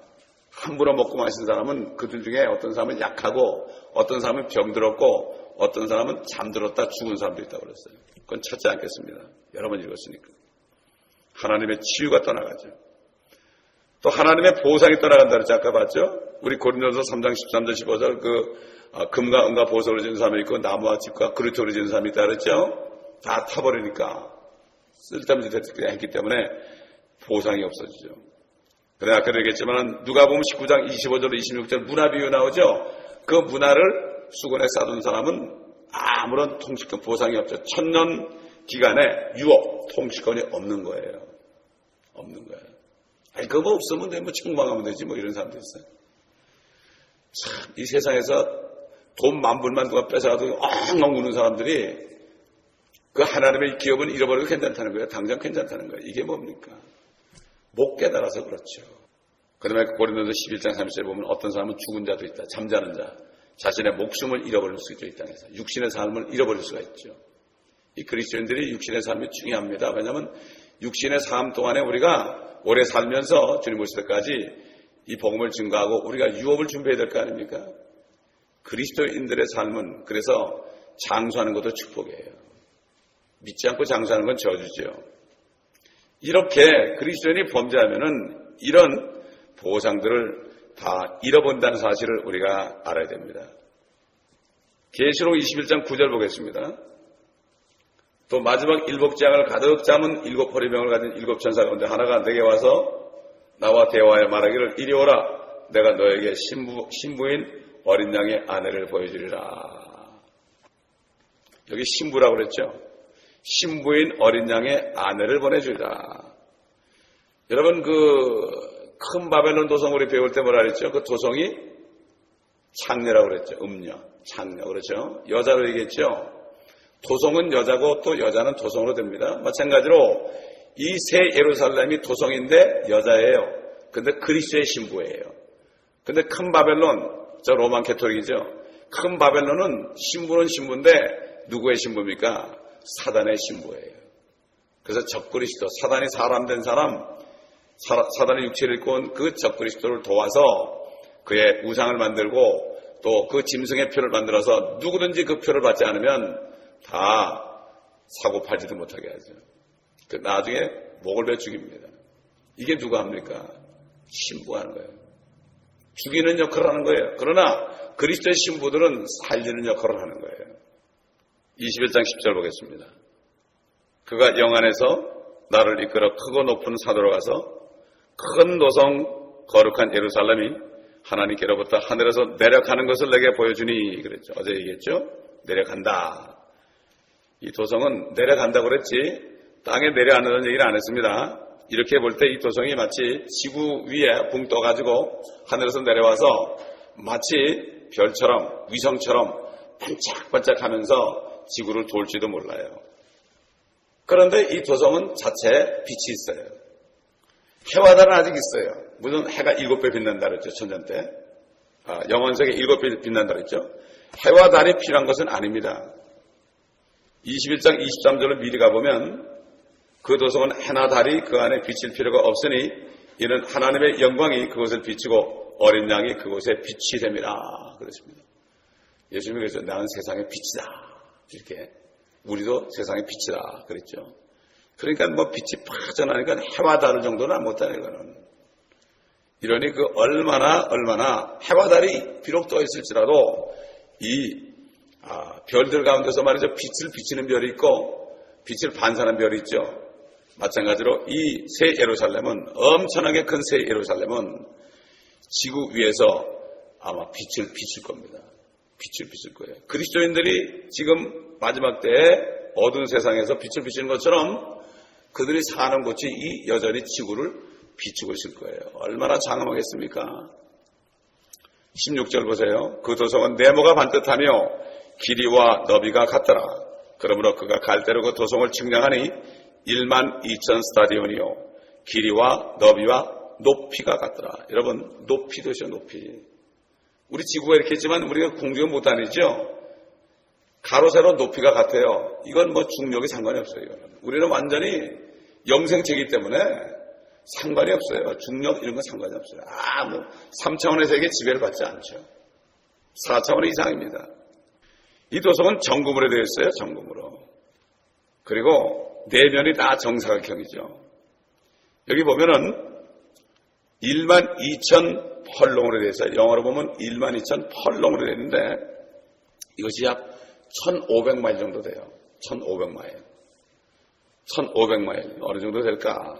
함부로 먹고 마시는 사람은 그들 중에 어떤 사람은 약하고 어떤 사람은 병들었고 어떤 사람은 잠들었다 죽은 사람도 있다고 그랬어요. 그건 찾지 않겠습니다. 여러 번 읽었으니까. 하나님의 치유가 떠나가죠. 또 하나님의 보상이 떠나간다 그랬죠. 아까 봤죠? 우리 고린도서 3장 13절 15절 금과 은과 보석으로 지은 사람이 있고 나무와 집과 그릇으로 지은 사람이 있다 그랬죠? 다 타버리니까 쓸데없는 짓을 했기 때문에 보상이 없어지죠. 그래 아까도 얘기했지만 누가 보면 19장 25절 26절 문화 비유 나오죠? 그 문화를 수건에 싸둔 사람은 아무런 통치권 보상이 없죠. 1000년 기간에 유업 통치권이 없는 거예요. 없는 거예요. 아니 그거 없으면 돼. 뭐 책망하면 되지 뭐 이런 사람도 있어요. 참 이 세상에서 돈 만불만 누가 뺏어가도 엉엉 우는 사람들이 그 하나님의 기업은 잃어버려도 괜찮다는 거예요. 당장 괜찮다는 거예요. 이게 뭡니까? 못 깨달아서 그렇죠. 그 다음에 고린도서 11장 30절에 보면 어떤 사람은 죽은 자도 있다. 잠자는 자. 자신의 목숨을 잃어버릴 수 있죠. 이 땅에서. 육신의 삶을 잃어버릴 수가 있죠. 이 그리스도인들이 육신의 삶이 중요합니다. 왜냐하면 육신의 삶 동안에 우리가 오래 살면서 주님 오실 때까지 이 복음을 증거하고 우리가 유업을 준비해야 될 거 아닙니까? 그리스도인들의 삶은 그래서 장수하는 것도 축복이에요. 믿지 않고 장수하는 건 저주죠. 이렇게 그리스도인이 범죄하면은 이런 보상들을 다 잃어본다는 사실을 우리가 알아야 됩니다. 계시록 21장 9절 보겠습니다. 또 마지막 7재앙을 가득 잠은 7호리병을 가진 7천사 가운데 하나가 내게 와서 나와 대화하여 말하기를 이리 오라. 내가 너에게 신부인 어린 양의 아내를 보여주리라. 여기 신부라고 그랬죠. 신부인 어린 양의 아내를 보내주리라. 여러분 그 큰 바벨론 도성 우리 배울 때 뭐라 그랬죠? 그 도성이 창녀라고 그랬죠. 음녀, 창녀 그렇죠. 여자로 얘기했죠. 도성은 여자고 또 여자는 도성으로 됩니다. 마찬가지로 이 새 예루살렘이 도성인데 여자예요. 근데 그리스도의 신부예요. 근데 큰 바벨론, 저 로만 캐토릭이죠. 큰 바벨론은 신부는 신부인데 누구의 신부입니까? 사단의 신부예요. 그래서 적그리스도, 사단이 사람 된 사람, 사단의 육체를 입고 온 그 적그리스도를 도와서 그의 우상을 만들고 또 그 짐승의 표를 만들어서 누구든지 그 표를 받지 않으면 다 사고 팔지도 못하게 하죠. 그 나중에 목을 베어 죽입니다. 이게 누가 합니까? 신부가 하는 거예요. 죽이는 역할을 하는 거예요. 그러나 그리스도의 신부들은 살리는 역할을 하는 거예요. 21장 10절 보겠습니다. 그가 영 안에서 나를 이끌어 크고 높은 사도로 가서 큰 도성 거룩한 예루살렘이 하나님께로부터 하늘에서 내려가는 것을 내게 보여주니 그랬죠. 어제 얘기했죠. 내려간다. 이 도성은 내려간다고 그랬지 땅에 내려앉는다는 얘기를 안 했습니다. 이렇게 볼 때 이 도성이 마치 지구 위에 붕 떠가지고 하늘에서 내려와서 마치 별처럼 위성처럼 반짝반짝하면서 지구를 돌지도 몰라요. 그런데 이 도성은 자체에 빛이 있어요. 해와 달은 아직 있어요. 물론 해가 7배 빛난다 그랬죠. 천년 때. 영원석에 7배 빛난다 그랬죠. 해와 달이 필요한 것은 아닙니다. 21장 23절로 미리 가보면 그 도성은 해나 달이 그 안에 비칠 필요가 없으니 이는 하나님의 영광이 그곳을 비치고 어린 양이 그곳에 빛이 됨이라 그랬습니다. 예수님이 그래서 나는 세상의 빛이다. 이렇게 우리도 세상의 빛이다 그랬죠. 그러니까 뭐 빛이 파져나니까 해와 달 정도는 안 못하네 이거는. 이러니 그 얼마나 해와 달이 비록 떠 있을지라도 이 별들 가운데서 말이죠. 빛을 비치는 별이 있고 빛을 반사하는 별이 있죠. 마찬가지로 이 새 예루살렘은 엄청나게 큰 새 예루살렘은 지구 위에서 아마 빛을 비칠 겁니다. 빛을 비칠 거예요. 그리스도인들이 지금 마지막 때에 어두운 세상에서 빛을 비치는 것처럼 그들이 사는 곳이 이 여전히 지구를 비추고 있을 거예요. 얼마나 장엄하겠습니까? 16절 보세요. 그 도성은 네모가 반듯하며 길이와 너비가 같더라. 그러므로 그가 갈대로 그 도성을 측량하니 12,000 스타디온이요 길이와 너비와 높이가 같더라. 여러분 높이 도시요 높이. 우리 지구가 이렇게 했지만 우리가 공중에 못 다니죠. 가로 세로 높이가 같아요. 이건 뭐 중력이 상관이 없어요. 이거는. 우리는 완전히 영생체이기 때문에 상관이 없어요. 중력 이런 건 상관이 없어요. 뭐 3차원의 세계 지배를 받지 않죠. 4차원 이상입니다. 이 도성은 정금으로 되어 있어요. 정금으로. 그리고 내면이 다 정사각형이죠. 여기 보면은 12,000 펄롱으로 되어 있어요. 영어로 보면 12,000 펄롱으로 되어 있는데 이것이 약 1,500마일 정도 돼요. 1,500마일. 1,500마일. 어느 정도 될까?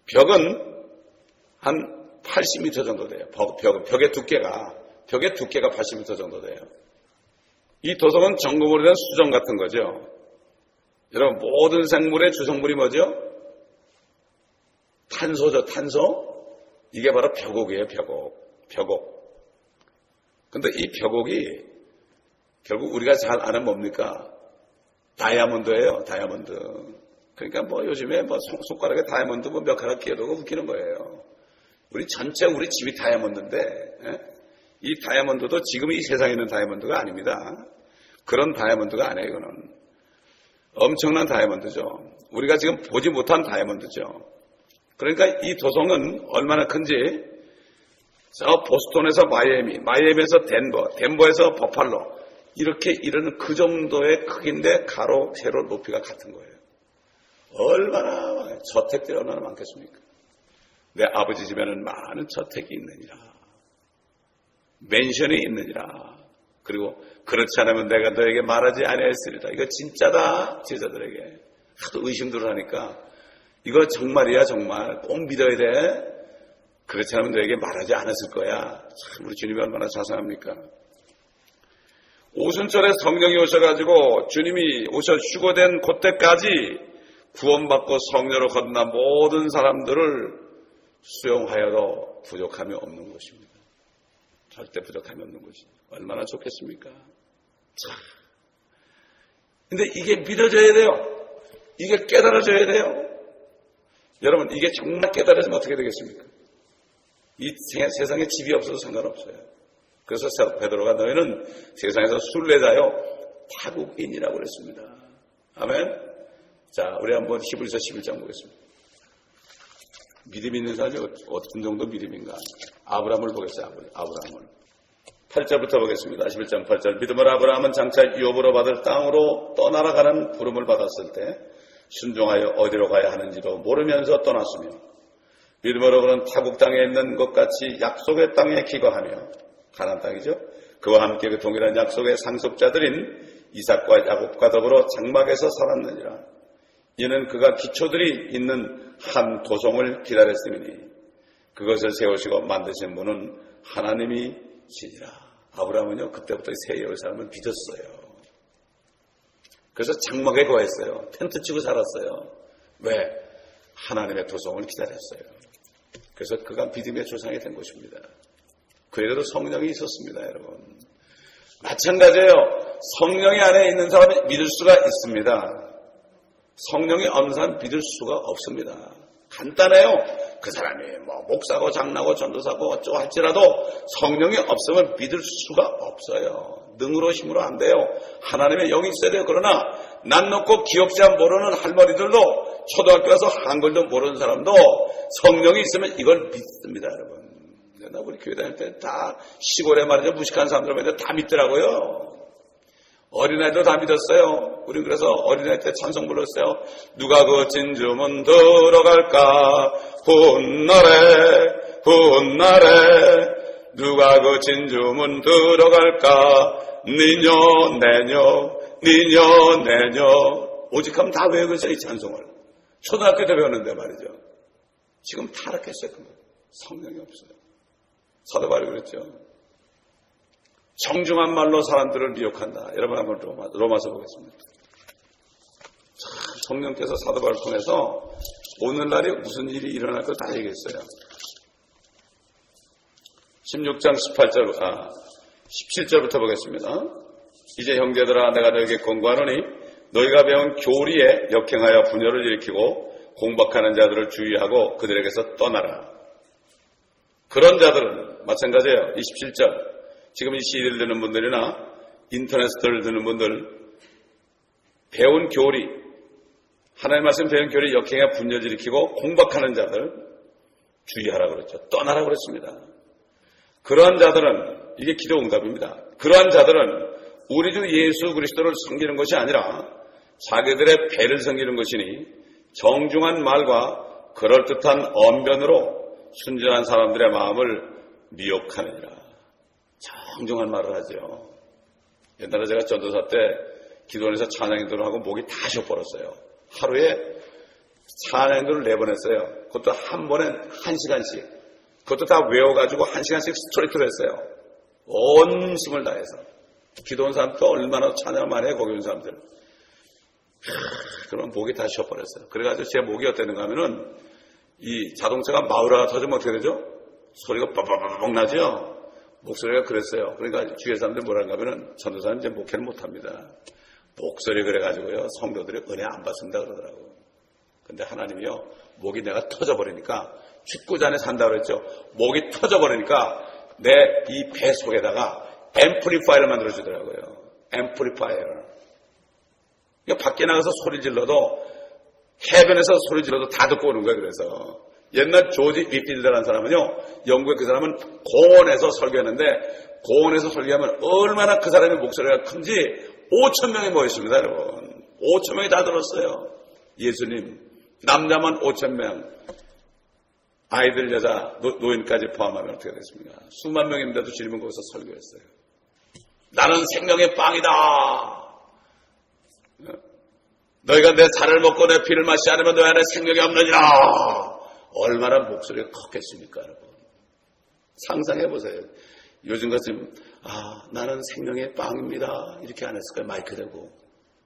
벽은 한 80m 정도 돼요. 벽의 두께가 80m 정도 돼요. 이 도성은 정금으로 된 수정 같은 거죠. 여러분 모든 생물의 주성물이 뭐죠? 탄소죠. 탄소. 이게 바로 벽옥이에요. 벽옥. 근데 이 벽옥이 결국 우리가 잘 아는 뭡니까? 다이아몬드예요. 다이아몬드. 그러니까 뭐 요즘에 뭐 손가락에 다이아몬드 뭐 몇 가락 끼어도 웃기는 거예요. 우리 집이 다이아몬드인데 이 다이아몬드도 지금 이 세상에 있는 다이아몬드가 아닙니다. 그런 다이아몬드가 아니에요. 이거는 엄청난 다이아몬드죠. 우리가 지금 보지 못한 다이아몬드죠. 그러니까 이 도성은 얼마나 큰지 저 보스턴에서 마이애미에서 덴버에서 버팔로 이렇게 이르는 그 정도의 크기인데 가로 세로 높이가 같은 거예요. 얼마나 저택들이 얼마나 많겠습니까? 내 아버지 집에는 많은 저택이 있느니라. 맨션이 있느니라. 그리고 그렇지 않으면 내가 너에게 말하지 아니하였으리라. 이거 진짜다. 제자들에게 하도 의심들을 하니까 이거 정말이야 정말 꼭 믿어야 돼. 그렇지 않으면 너에게 말하지 않았을 거야. 참 우리 주님이 얼마나 자상합니까? 오순절에 성령이 오셔가지고 주님이 오셔 휴거된 그때까지 구원받고 성령으로 거듭난 모든 사람들을 수용하여도 부족함이 없는 것입니다. 절대 부족함이 없는 것입니다. 얼마나 좋겠습니까? 참. 근데 이게 믿어져야 돼요. 이게 깨달아져야 돼요. 여러분 이게 정말 깨달아지면 어떻게 되겠습니까? 이 세상에 집이 없어도 상관없어요. 그래서 베드로가 너희는 세상에서 순례자요 타국인이라고 그랬습니다. 아멘. 자, 우리 한번 히브리서 11장 보겠습니다. 믿음 있는 사람이 어떤 정도 믿음인가? 아브라함을 보겠어요. 아브라함을. 8절부터 보겠습니다. 11장 8절. 믿음으로 아브라함은 장차 유업으로 받을 땅으로 떠나가는 부름을 받았을 때 순종하여 어디로 가야 하는지도 모르면서 떠났으며 믿음으로 그는 타국 땅에 있는 것 같이 약속의 땅에 기거하며 가나안 땅이죠. 그와 함께 그 동일한 약속의 상속자들인 이삭과 야곱과 더불어 장막에서 살았느니라. 이는 그가 기초들이 있는 한 도성을 기다렸음이니 그것을 세우시고 만드신 분은 하나님이시니라. 아브라함은요 그때부터 새 예루살렘을 믿었어요. 그래서 장막에 거했어요. 텐트 치고 살았어요. 왜? 하나님의 도성을 기다렸어요. 그래서 그가 믿음의 조상이 된 것입니다. 그에게도 성령이 있었습니다, 여러분. 마찬가지예요. 성령이 안에 있는 사람이 믿을 수가 있습니다. 성령이 없는 사람 믿을 수가 없습니다. 간단해요. 그 사람이 목사고 장로고 전도사고 어쩌고 할지라도 성령이 없으면 믿을 수가 없어요. 능으로 힘으로 안 돼요. 하나님의 영이 있어야 돼요. 그러나 난 놓고 기억자 모르는 할머니들도 초등학교 가서 한글도 모르는 사람도 성령이 있으면 이걸 믿습니다, 여러분. 나 우리 교회 다닐 때 다 시골에 말이죠. 무식한 사람들 보는데 다 믿더라고요. 어린아이도 다 믿었어요. 우린 그래서 어린아이 때 찬송 불렀어요. 누가 그 진주문 들어갈까 훗날에 훗날에 누가 그 진주문 들어갈까 니녀 내녀 오직 하면 다 외우겠어요. 이 찬송을 초등학교 때 배웠는데 말이죠. 지금 타락했어요. 성령이 없어요. 사도 바울이 그랬죠. 정중한 말로 사람들을 미혹한다. 여러분 한번 로마서 보겠습니다. 성령께서 사도 바울을 통해서 오늘날에 무슨 일이 일어날 걸 다 얘기했어요. 16장 17절부터 보겠습니다. 이제 형제들아 내가 너에게 권고하노니 너희가 배운 교리에 역행하여 분열을 일으키고 공박하는 자들을 주의하고 그들에게서 떠나라. 그런 자들은 마찬가지예요. 27절 지금 이 CD를 듣는 분들이나 인터넷을 듣는 분들 배운 교리 하나님 말씀 배운 교리 역행에 분열을 일으키고 공박하는 자들 주의하라 그랬죠. 떠나라 그랬습니다. 그러한 자들은 이게 기도 응답입니다. 그러한 자들은 우리 주 예수 그리스도를 섬기는 것이 아니라 자기들의 배를 섬기는 것이니 정중한 말과 그럴듯한 언변으로 순전한 사람들의 마음을 미혹하느니라. 정중한 말을 하죠. 옛날에 제가 전도사 때 기도원에서 찬양인도를 하고 목이 다 쉬어버렸어요. 하루에 찬양인도를 4번 했어요. 그것도 한 번에 1시간씩. 그것도 다 외워가지고 1시간씩 스트레이트로 했어요. 온 힘을 다해서. 기도원 사람도 얼마나 찬양을 많이 해, 거기 온 사람들. 그러면 목이 다 쉬어버렸어요. 그래가지고 제 목이 어땠는가 하면은 이 자동차가 마우라가 터지면 어떻게 되죠? 소리가 빠바바박 나죠? 목소리가 그랬어요. 그러니까 주위에 사람들이 뭐라는가 하면은 전도사는 이제 목회를 못합니다. 목소리 그래가지고요. 성도들이 은혜 안 받습니다 그러더라고요. 근데 하나님이요. 목이 내가 터져버리니까 축구잔에 산다고 그랬죠. 목이 터져버리니까 내 이 배 속에다가 앰플리파이어를 만들어주더라고요. 앰플리파이어. 그러니까 밖에 나가서 소리 질러도 해변에서 소리 질러도 다 듣고 오는 거예요. 그래서 옛날 조지 윗필드라는 사람은요. 영국의 그 사람은 고원에서 설교했는데 고원에서 설교하면 얼마나 그 사람의 목소리가 큰지 5,000명이 모였습니다. 여러분. 5,000명이 다 들었어요. 예수님 남자만 5,000명 아이들 여자 노인까지 포함하면 어떻게 됐습니까? 수만 명인데도 주님은 거기서 설교했어요. 나는 생명의 빵이다. 너희가 내 살을 먹고 내 피를 마시지 않으면 너희 안에 생명이 없느니라. 얼마나 목소리가 컸겠습니까, 여러분? 상상해보세요. 요즘 같으면, 나는 생명의 빵입니다. 이렇게 안 했을까요? 마이크 대고.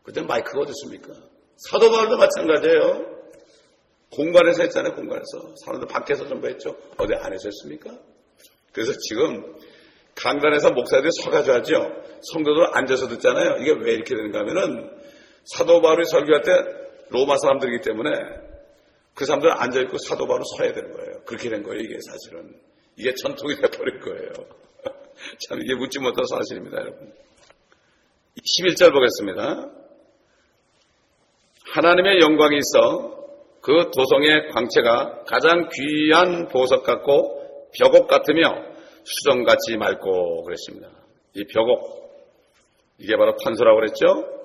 그때 마이크가 어디 있습니까? 사도 바울도 마찬가지예요. 공간에서 했잖아요, 공간에서. 사람들 밖에서 전부했죠. 어디 안에서 했습니까? 그래서 지금 강단에서 목사들이 서가지고 하죠. 성도들 앉아서 듣잖아요. 이게 왜 이렇게 되는가 하면은 사도 바울이 설교할 때 로마 사람들이기 때문에 그 사람들은 앉아있고 사도 바울은 서야 되는 거예요. 그렇게 된 거예요, 이게 사실은. 이게 전통이 돼버린 거예요. 참, 이게 묻지 못한 사실입니다, 여러분. 11절 보겠습니다. 하나님의 영광이 있어 그 도성의 광채가 가장 귀한 보석 같고 벽옥 같으며 수정같이 맑고 그랬습니다. 이 벽옥, 이게 바로 탄소라고 그랬죠?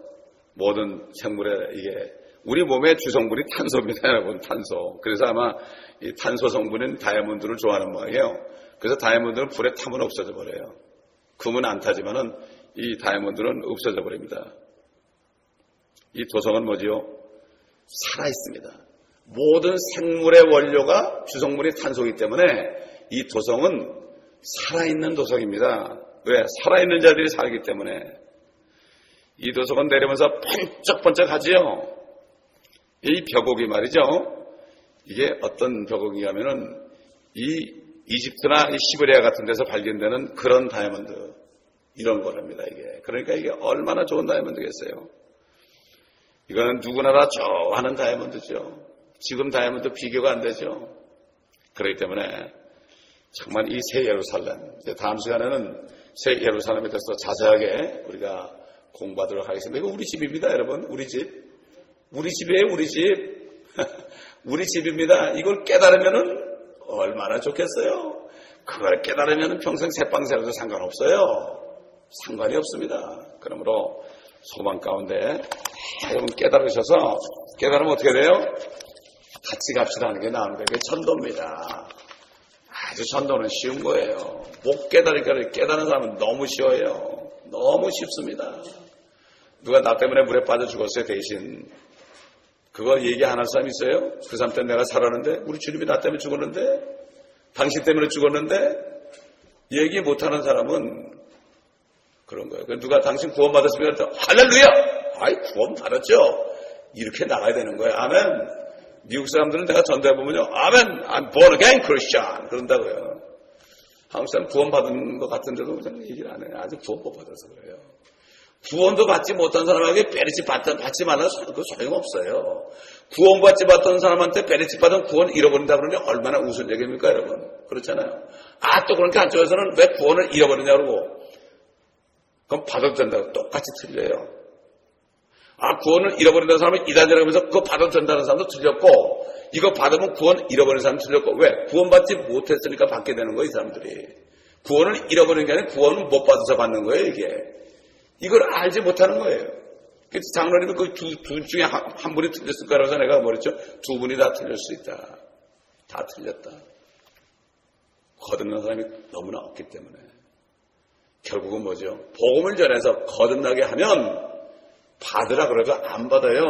모든 생물의 이게 우리 몸의 주성분이 탄소입니다, 여러분. 탄소. 그래서 아마 이 탄소 성분은 다이아몬드를 좋아하는 모양이에요. 그래서 다이아몬드는 불에 타면 없어져 버려요. 금은 안 타지만은 이 다이아몬드는 없어져 버립니다. 이 도성은 뭐지요? 살아 있습니다. 모든 생물의 원료가 주성분이 탄소이기 때문에 이 도성은 살아있는 도성입니다. 왜? 살아있는 자들이 살기 때문에. 이 도성은 내려면서 번쩍번쩍 하지요. 이 벽옥이 말이죠. 이게 어떤 벽옥이냐면은 이 이집트나 시베리아 같은 데서 발견되는 그런 다이아몬드, 이런 거랍니다, 이게. 그러니까 이게 얼마나 좋은 다이아몬드겠어요. 이거는 누구나 다 좋아하는 다이아몬드죠. 지금 다이아몬드 비교가 안 되죠. 그렇기 때문에 정말 이 새 예루살렘, 다음 시간에는 새 예루살렘에 대해서 자세하게 우리가 공부하도록 하겠습니다. 이거 우리 집입니다, 여러분. 우리 집. 우리 집이에요, 우리 집. 우리 집입니다. 이걸 깨달으면은 얼마나 좋겠어요. 그걸 깨달으면은 평생 새빵 살아도 상관없어요. 상관이 없습니다. 그러므로 소망 가운데 여러분 깨달으셔서, 깨달으면 어떻게 돼요? 같이 갑시다 하는 게 나오는 게 천도입니다. 아주 천도는 쉬운 거예요. 못 깨달으니까 깨달은 사람은 너무 쉬워요. 너무 쉽습니다. 누가 나 때문에 물에 빠져 죽었어요, 대신. 그거 얘기 안 할 사람 있어요? 그 사람 때문에 내가 살았는데, 우리 주님이 나 때문에 죽었는데, 당신 때문에 죽었는데, 얘기 못하는 사람은 그런 거예요. 누가 당신 구원 받았으면 할렐루야! 아이, 구원 받았죠? 이렇게 나가야 되는 거예요. 아멘. 미국 사람들은 내가 전도해보면요, 아멘, I'm born again Christian. 그런다고요. 한국 사람 구원 받은 것 같은데도 그냥 얘기를 안 해요. 아직 구원 못 받아서 그래요. 구원도 받지 못한 사람에게 베리치 받지 말라, 그거 소용없어요. 구원받지 못한 사람한테 베리치 받은 구원 잃어버린다 그러니 얼마나 우스운 얘기입니까, 여러분? 그렇잖아요. 아, 또 그러니까 한쪽에서는 왜 구원을 잃어버리냐 그러고. 그럼 받아도 된다고 똑같이 틀려요. 아, 구원을 잃어버린다는 사람은 이단이라고 하면서 그거 받아도 된다는 사람도 틀렸고, 이거 받으면 구원 잃어버린 사람 틀렸고, 왜? 구원받지 못했으니까 받게 되는 거예요, 이 사람들이. 구원을 잃어버리는 게 아니라 구원을 못 받아서 받는 거예요, 이게. 이걸 알지 못하는 거예요. 그래서 장로님은 그 둘 중에 한 분이 틀렸을 거라서 내가 뭐랬죠? 두 분이 다 틀릴 수 있다. 다 틀렸다. 거듭난 사람이 너무나 없기 때문에. 결국은 뭐죠? 복음을 전해서 거듭나게 하면 받으라 그래도 안 받아요.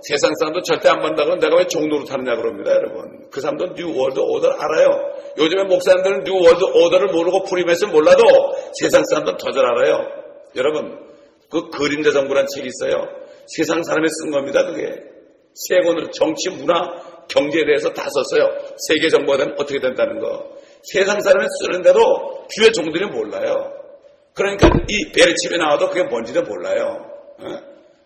세상 사람도 절대 안 받는다 그러면 내가 왜 종로로 타느냐 그럽니다, 여러분. 그 사람도 뉴 월드 오더를 알아요. 요즘에 목사님들은 뉴 월드 오더를 모르고 프리메스 몰라도 세상 사람들은 더 잘 알아요. 여러분, 그 그림자 정부란 책이 있어요. 세상 사람이 쓴 겁니다, 그게. 세 권으로 정치, 문화, 경제에 대해서 다 썼어요. 세계 정부가 되면 어떻게 된다는 거. 세상 사람이 쓰는데도 주의 종들이 몰라요. 그러니까 이 베르칩이 나와도 그게 뭔지도 몰라요.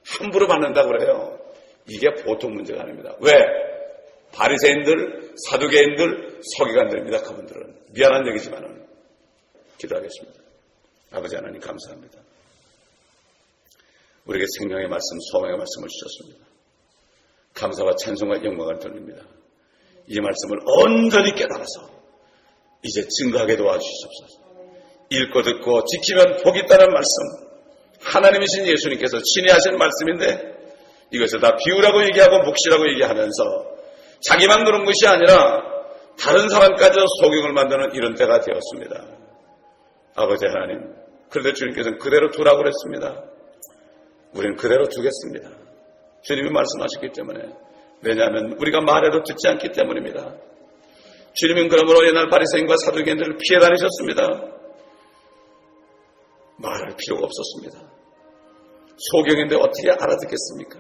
함부로 받는다고 그래요. 이게 보통 문제가 아닙니다. 왜? 바리새인들, 사두개인들, 서기관들입니다. 그분들은. 미안한 얘기지만은. 기도하겠습니다. 아버지 하나님 감사합니다. 우리에게 생명의 말씀, 소망의 말씀을 주셨습니다. 감사와 찬송과 영광을 돌립니다. 이 말씀을 온전히 깨달아서 이제 증거하게 도와주시옵소서. 읽고 듣고 지키면 복이 있다는 말씀, 하나님이신 예수님께서 친히 하신 말씀인데 이것을 다 비유라고 얘기하고 묵시라고 얘기하면서 자기만 그런 것이 아니라 다른 사람까지도 속임을 만드는 이런 때가 되었습니다. 아버지 하나님, 그런데 주님께서는 그대로 두라고 그랬습니다. 우리는 그대로 두겠습니다. 주님이 말씀하셨기 때문에. 왜냐하면 우리가 말해도 듣지 않기 때문입니다. 주님은 그러므로 옛날 바리새인과 사두개인들을 피해 다니셨습니다. 말할 필요가 없었습니다. 소경인데 어떻게 알아듣겠습니까?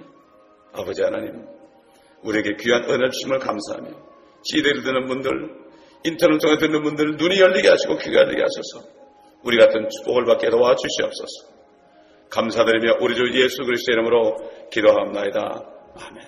아버지 하나님, 우리에게 귀한 은혜를 주심을 감사하며 CD를 듣는 분들, 인터넷 통해 듣는 분들 눈이 열리게 하시고 귀가 열리게 하소서. 우리 같은 축복을 받게 도와주시옵소서. 감사드리며 우리 주 예수 그리스도의 이름으로 기도합나이다. 아멘.